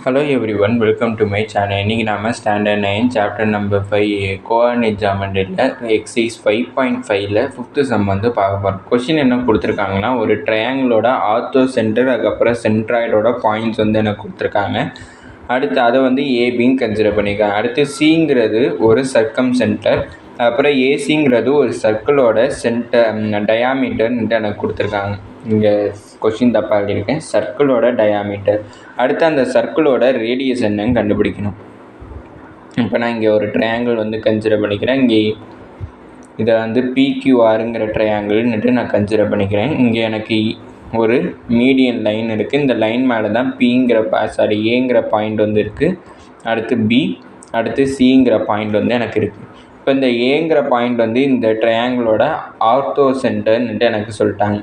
Hello everyone, welcome to my channel. இன்னைக்கு நாம standard 9 chapter number 5 coordinate ஜாமெட்ரியில் exercise 5.5ல 5th சம் வந்து பார்க்க போகிறோம். கொஸ்டின் என்ன கொடுத்துருக்காங்கன்னா, ஒரு ட்ரையாங்கிளோட ஆர்த்தோ சென்டர், அதுக்கப்புறம் சென்ட்ராய்டோட பாயிண்ட்ஸ் வந்து எனக்கு கொடுத்துருக்காங்க. அடுத்து அதை வந்து ஏபின்னு கன்சிடர் பண்ணியிருக்காங்க. அடுத்து சிங்கிறது ஒரு சர்க்கம் சென்டர், அப்புறம் ஏசிங்கிறது ஒரு சர்க்கிளோட டயாமீட்டர்ன்ட்டு எனக்கு கொடுத்துருக்காங்க. இங்கே கொஸ்டின் தப்பாக எழுதியிருக்கேன். சர்க்கிளோட டயாமீட்டர். அடுத்து அந்த சர்க்கிளோட ரேடியஸ் என்னன்னு கண்டுபிடிக்கணும். இப்போ நான் இங்கே ஒரு ட்ரையாங்கிள் வந்து கன்சிடர் பண்ணிக்கிறேன். இங்கே இதை வந்து பிக்யூஆருங்கிற ட்ரையாங்கிள்னுட்டு நான் கன்சிடர் பண்ணிக்கிறேன். இங்கே எனக்கு ஒரு மீடியன் லைன் இருக்குது. இந்த லைன் மேலே தான் ஏங்கிற பாயிண்ட் வந்து இருக்குது. அடுத்து பி, அடுத்து சிங்கிற பாயிண்ட் வந்து எனக்கு இருக்குது. இப்போ இந்த ஏங்கிற பாயிண்ட் வந்து இந்த ட்ரையாங்கிளோட ஆர்த்தோ சென்டர்ன்னுட்டு எனக்கு சொல்லிட்டாங்க.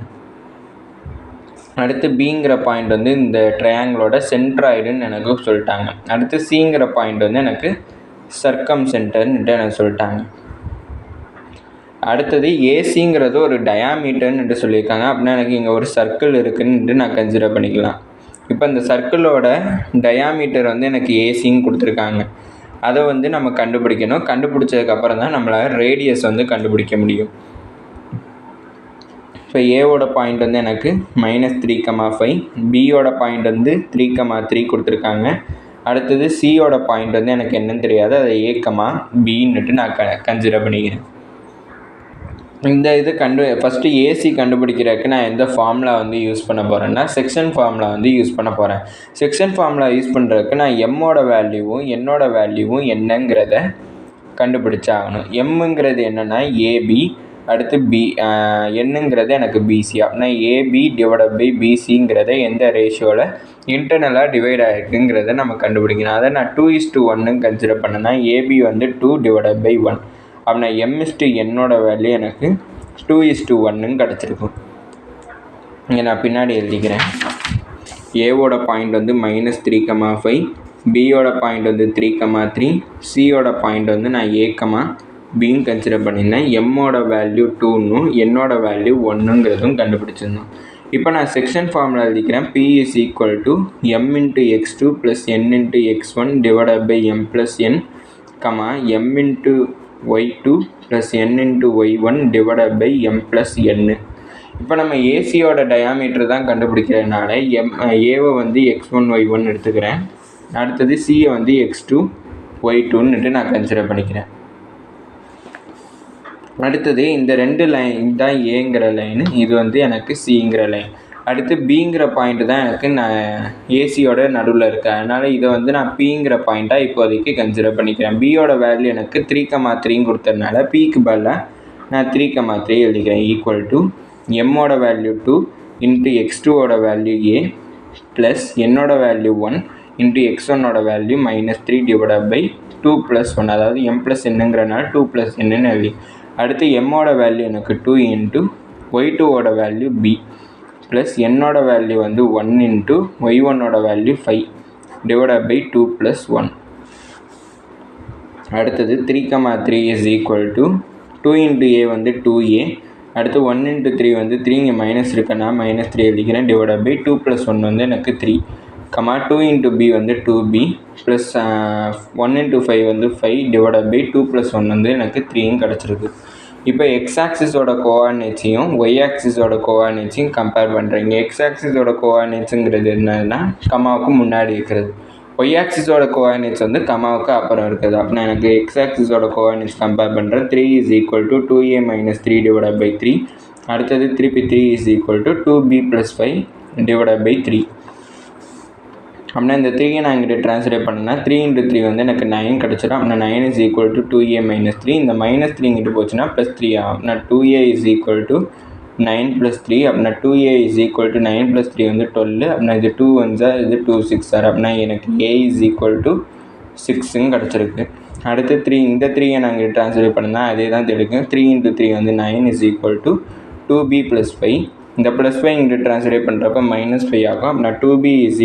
அடுத்து பிங்கிற பாயிண்ட் வந்து இந்த ட்ரையாங்கிளோட சென்ட்ராய்டுன்னு எனக்கு சொல்லிட்டாங்க. அடுத்து சிங்கிற பாயிண்ட் வந்து எனக்கு சர்க்கம் சென்டர்ன்னுட்டு எனக்கு சொல்லிட்டாங்க. அடுத்தது ஏசிங்கிறது ஒரு டயாமீட்டர்ன்னுட்டு சொல்லியிருக்காங்க. அப்படின்னா எனக்கு இங்கே ஒரு சர்க்கிள் இருக்குன்னுட்டு நான் கன்சிடர் பண்ணிக்கலாம். இப்போ இந்த சர்க்கிளோட டயாமீட்டர் வந்து எனக்கு ஏசின்னு கொடுத்துருக்காங்க. அதை வந்து நம்ம கண்டுபிடிக்கணும். கண்டுபிடிச்சதுக்கப்புறம் தான் நம்மளால் ரேடியஸ் வந்து கண்டுபிடிக்க முடியும். இப்போ ஏவோட பாயிண்ட் வந்து எனக்கு -3,5, பியோட பாயிண்ட் வந்து 3,3 கொடுத்துருக்காங்க. அடுத்தது சியோட பாயிண்ட் வந்து எனக்கு என்னன்னு தெரியாது, அதை A,Bன்னுட்டு நான் கன்சிடர் பண்ணிக்கிறேன். இந்த இது ஃபஸ்ட்டு ஏசி கண்டுபிடிக்கிறதுக்கு நான் எந்த ஃபார்முலா வந்து யூஸ் பண்ண போகிறேன்னா, செக்ஷன் ஃபார்முலா வந்து யூஸ் பண்ண போகிறேன். செக்ஷன் ஃபார்முலா யூஸ் பண்ணுறதுக்கு நான் எம்மோட வேல்யூவும் என்னோட வேல்யூவும் என்னங்கிறத கண்டுபிடிச்சாகணும். எம்முங்கிறது என்னென்னா ஏபி, அடுத்து பி, என்னங்கிறது எனக்கு பிசி. அப்படின்னா AB/BCங்கிறத எந்த ரேஷியோவில் இன்டர்னலாக டிவைட் ஆகிருக்குங்கிறத நம்ம கண்டுபிடிக்கணும். அதை நான் 2:1 கன்சிடர் பண்ணேன்னா ஏபி வந்து 2/1. அப்படின்னா M/Nோட வேல்யூ எனக்கு 2:1 கிடச்சிருக்கும். இங்கே நான் பின்னாடி எழுதிக்கிறேன். ஏவோட பாயிண்ட் வந்து -3,5, பியோட பாயிண்ட் வந்து 3,3, சியோட பாயிண்ட் வந்து நான் A,Bன்னு கன்சிடர் பண்ணியிருந்தேன். எம்மோட வேல்யூ 2ன்னும் என்னோட வேல்யூ 1ங்கிறதும் கண்டுபிடிச்சிருந்தோம். இப்போ நான் செக்ஷன் ஃபார்முலா எழுதிக்கிறேன். P = M×x2 + N×x1 / M+N, M×y2 + N×y1 / M+N. இப்போ நம்ம ஏசியோட டயாமீட்டர் தான் கண்டுபிடிக்கிறதுனால ஏவை வந்து x1, y1 எடுத்துக்கிறேன். அடுத்தது சியை வந்து x2, y2ன்னுட்டு நான் கன்சிடர் பண்ணிக்கிறேன். அடுத்தது இந்த ரெண்டு லைன் தான் ஏங்கிற லைனு, இது வந்து எனக்கு சிங்கிற லைன். அடுத்து பிங்கிற பாயிண்ட் தான் எனக்கு நான் ஏசியோட நடுவில் இருக்குது. அதனால் இதை வந்து நான் பிங்கிற பாயிண்ட்டாக இப்போதைக்கு கன்சிடர் பண்ணிக்கிறேன். பியோட வேல்யூ எனக்கு 3,3 கொடுத்ததுனால பிக்கு பதிலாக நான் 3,3 எழுதிக்கிறேன். = எம்மோட வேல்யூ 2 × x2ஓட வேல்யூ A ப்ளஸ் என்னோட வேல்யூ 1 × x1ஓட வேல்யூ -3/2 + 1. அதாவது M+Nங்கிறனால 2+Nன்னு எழுதி. அடுத்து எம்மோட வேல்யூ எனக்கு 2 × y2ஓட வேல்யூ B ப்ளஸ் என்னோட வேல்யூ வந்து 1 × y1ஓட வேல்யூ 5/2 + 1. அடுத்தது 3,3 = 2 × A வந்து 2A. அடுத்து 1 × 3 வந்து 3, இங்கே மைனஸ் இருக்குன்னா -3 எழுதிக்கிறேன், /2 + 1 வந்து எனக்கு 3, 2 × B வந்து 2B ப்ளஸ் 1 × 5 வந்து 5/2 + 1 வந்து எனக்கு 3ன்னு கிடச்சிருக்கு. இப்போ x-ஆக்சிஸோட கோஆர்டினேட்ஸையும் y-ஆக்சிஸோட கோஆர்டினேட்ஸையும் கம்பேர் பண்ணுறீங்க. x-ஆக்சிஸோட கோஆர்டினேட்ஸுங்கிறது என்னதுன்னா கமாவுக்கு முன்னாடி இருக்கிறது. y-ஆக்சிஸோட கோஆர்டினேட்ஸ் வந்து கமாவுக்கு அப்புறம் இருக்குது. அப்படின்னா எனக்கு x-ஆக்சிஸோட கோஆர்டினேட்ஸ் கம்பேர் பண்ணுறேன். 3 = 2A - 3/3. அடுத்தது திருப்பி 3 = 2B + 5/3. அப்படின்னா இந்த 3 நான் இங்கிட்ட ட்ரான்ஸ்லேட் பண்ணேன்னா 3 × 3 வந்து எனக்கு 9 கிடச்சிடும். அப்படின்னா 9 = 2A - 3. இந்த -3 இங்கிட்டு போச்சுன்னா +3 ஆகும். அப்படின்னா 2A = 9 + 3. அப்படின்னா 2A = 9 + 3 வந்து 12. அப்படின்னா இது 2 1s, இது 2 6s. அப்படின்னா எனக்கு A = 6ன்னு கிடச்சிருக்கு. அடுத்து 3, இந்த 3 நான் இங்கே ட்ரான்ஸ்லேட் பண்ணேன்னா அதே தான் தெரியும். 3 × 3 வந்து 9 = 2B + 5. இந்த +5 இங்கிட்ட ட்ரான்ஸ்லேட் பண்ணுறப்ப -5 ஆகும். அப்படின்னா 2B =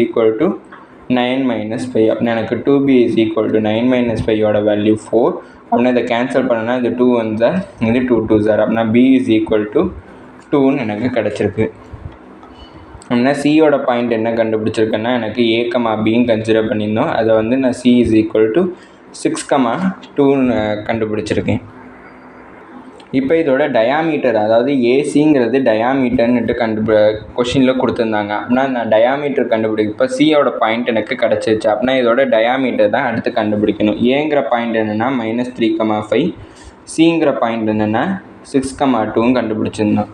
9 - 5. அப்படின்னா எனக்கு 2B = 9 - 5ஓட வேல்யூ 4. அப்படின்னா இதை கேன்சல் பண்ணனா இது 2 1s, இது 2 2s. அப்படின்னா B = 2ன்னு எனக்கு கிடச்சிருக்கு. அப்படின்னா சியோட பாயிண்ட் என்ன கண்டுபிடிச்சிருக்கேன்னா எனக்கு ஏ கமா பியும் கன்சிடர் பண்ணியிருந்தோம். அதை வந்து நான் சி இஸ் ஈக்குவல் டு 6,2 கண்டுபிடிச்சிருக்கேன். இப்போ இதோட டயாமீட்டர், அதாவது ஏசிங்கிறது டயாமீட்டர்னுட்டு கொஷினில் கொடுத்துருந்தாங்க. அப்படின்னா நான் டயாமீட்டர் இப்போ சியோட பாயிண்ட் எனக்கு கிடச்சிருச்சு. அப்படின்னா இதோட டயாமீட்டர் தான் அடுத்து கண்டுபிடிக்கணும். ஏங்கிற பாயிண்ட் என்னென்னா -3,5, சிங்கிற பாயிண்ட் என்னென்னா 6,2 கண்டுபிடிச்சிருந்தோம்.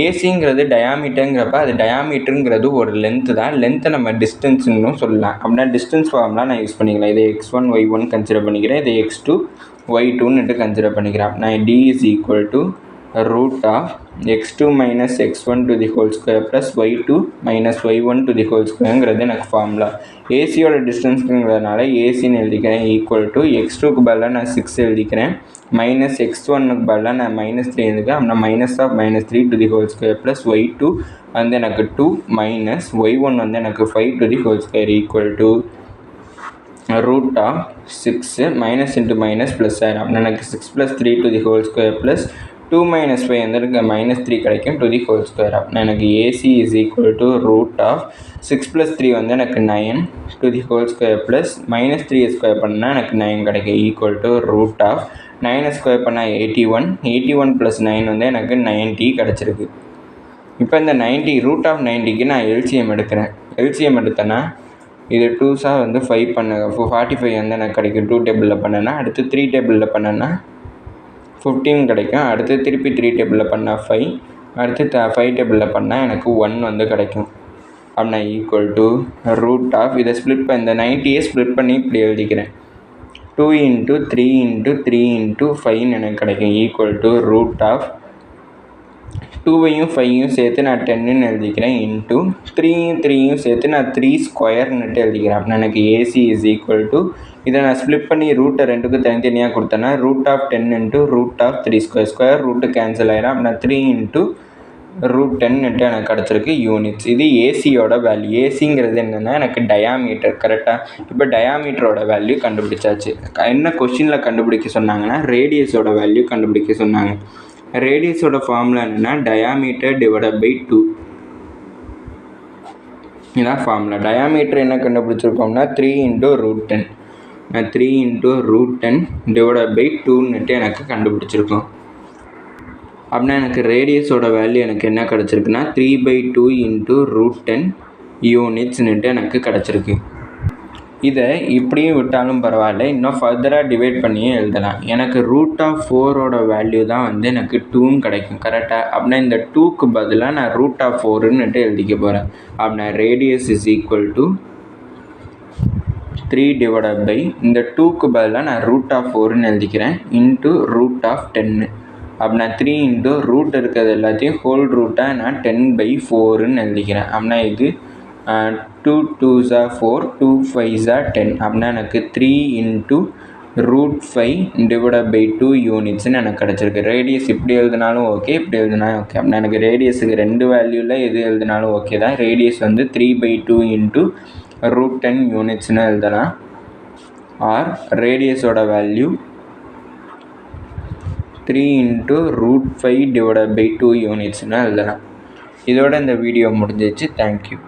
ஏசிங்கிறது டயாமீட்டருங்கிறப்ப அது டயாமீட்டருங்கிறது ஒரு லென்த்து தான். லென்த்தை நம்ம டிஸ்டன்ஸ்னு சொல்லலாம். அப்படின்னா டிஸ்டன்ஸ் ஃபார்ம்லாம் நான் யூஸ் பண்ணிக்கலாம். இதை x1 y1 கன்சிடர் பண்ணிக்கிறேன், இதை x2 y2ன்னுட்டு கன்சிடர் பண்ணிக்கிறேன். நான் d is equal to root of x2 minus x1 to the whole square plus y2 minus y1 to the whole squareங்கிறது எனக்கு ஃபார்முலா. ஏசியோட டிஸ்டன்ஸுங்கிறதுனால ஏசின்னு எழுதிக்கிறேன் ஈக்குவல் டு x2க்கு பதிலாக நான் 6 எழுதிக்கிறேன், மைனஸ் x1க்கு பதிலாக நான் -3 எழுதிக்கிறேன். அப்படின்னா -3 to the whole square plus y2 வந்து எனக்கு 2 மைனஸ் y1 வந்து எனக்கு 5 to the whole square equal to root of 6 minus into minus plus ஆயிடும். அப்படின்னா எனக்கு 6 plus 3 to the whole square plus 2 minus 5 வந்து எனக்கு -3 கிடைக்கும் to the whole square. அப்படின்னா எனக்கு AC is equal to root of 6 plus 3 வந்து எனக்கு 9 to the whole square plus -3 square பண்ணால் எனக்கு 9 கிடைக்கும் equal to root of 9 square பண்ணால் 81 plus 9 வந்து எனக்கு 90 கிடச்சிருக்கு. இப்போ இந்த 90 ரூட் ஆஃப் 90க்கு நான் எல்சிஎம் எடுக்கிறேன். எல்சிஎம் எடுத்தேன்னா இது 2 வந்து 5 பண்ண 45 வந்து எனக்கு கிடைக்கும். 2 டேபிளில் பண்ணேன்னா அடுத்து 3 டேபிளில் பண்ணேன்னா 15 கிடைக்கும். அடுத்து திருப்பி 3 டேபிளில் பண்ணால் 5, அடுத்து 5 டேபிளில் பண்ணால் எனக்கு 1 வந்து கிடைக்கும். அப்படின்னா ஈக்குவல் டு ரூட் ஆஃப் இதை இந்த 90யை ஸ்ப்ளிட் பண்ணி இப்படி எழுதிக்கிறேன். 2 × 3 × 3 × 5 எனக்கு கிடைக்கும் ஈக்குவல் டு ரூட் ஆஃப் 2வையும் 5யும் சேர்த்து நான் 10ன்னு எழுதிக்கிறேன் இன்ட்டு 3யும் 3யும் சேர்த்து நான் 3 ஸ்கொயர்னுட்டு எழுதிக்கிறேன். அப்படின்னா எனக்கு ஏசி இஸ் ஈக்குவல் டு இதை நான் ஸ்ப்ளிட் பண்ணி ரூட்டை ரெண்டுக்கு தனித்தனியாக கொடுத்தேன்னா root of 10 × root of 3 square root cancel ஆகிடும். அப்படின்னா 3 × ரூட் 10ன்ட்டு எனக்கு கிடச்சிருக்கு யூனிட்ஸ். இது ஏசியோட வேல்யூ. ஏசிங்கிறது என்னென்னா எனக்கு டயாமீட்டர். கரெக்டாக இப்போ டயாமீட்டரோட வேல்யூ கண்டுபிடிச்சாச்சு. என்ன கொஷினில் கண்டுபிடிக்க சொன்னாங்கன்னா ரேடியஸோட வேல்யூ கண்டுபிடிக்க சொன்னாங்க. ரேடியஸோட ஃபார்முலா என்னென்னா டயாமீட்டர் டிவைடட் பை 2. இதான் ஃபார்முலா. டயாமீட்டர் என்ன கண்டுபிடிச்சிருக்கோம்னா 3 × ரூட் 10. 3 × ரூட் 10 டிவைடட் பை 2ன்னுட்டு எனக்கு கண்டுபிடிச்சிருக்கோம். அப்படின்னா எனக்கு ரேடியஸோட வேல்யூ எனக்கு என்ன கிடச்சிருக்குன்னா 3/2 × ரூட் 10 யூனிட்ஸ்னுட்டு எனக்கு கிடச்சிருக்கு. இதை இப்படியும் விட்டாலும் பரவாயில்ல, இன்னும் ஃபர்தராக டிவைட் பண்ணியே எழுதலாம். எனக்கு ரூட் ஆஃப் 4ஓட வேல்யூ தான் வந்து எனக்கு 2ன்னு கிடைக்கும். கரெக்டாக? அப்படின்னா இந்த 2க்கு பதிலாக நான் ரூட் ஆஃப் 4ன்னுட்டு எழுதிக்க போகிறேன். அப்படின்னா radius is equal to 3 divided by இந்த 2க்கு பதிலாக நான் ரூட் ஆஃப் 4ன்னு எழுதிக்கிறேன் இன்ட்டு ரூட் ஆஃப் 10. அப்படின்னா 3 × ரூட் இருக்கிறது எல்லாத்தையும் ஹோல் ரூட்டாக நான் 10/4ன்னு எழுதிக்கிறேன். அப்படின்னா இது 2 2s are 4, 2 5s are 10. அப்படின்னா எனக்கு 3 × ரூட் 5 டிவைடட் பை 2 யூனிட்ஸ்ன்னு எனக்கு கிடச்சிருக்கு. ரேடியஸ் இப்படி எழுதினாலும் ஓகே, இப்படி எழுதினாலும் ஓகே. அப்படின்னா எனக்கு ரேடியஸுக்கு 2 வேல்யூவில் எது எழுதினாலும் ஓகே தான். ரேடியஸ் வந்து 3/2 × ரூட் 10 யூனிட்ஸ்னு எழுதலாம். ஆர் ரேடியஸோட வேல்யூ 3 × ரூட் 5 டிவைடட் பை 2 யூனிட்ஸ்னு எழுதலாம். இதோட இந்த வீடியோ முடிஞ்சிச்சு. தேங்க்யூ.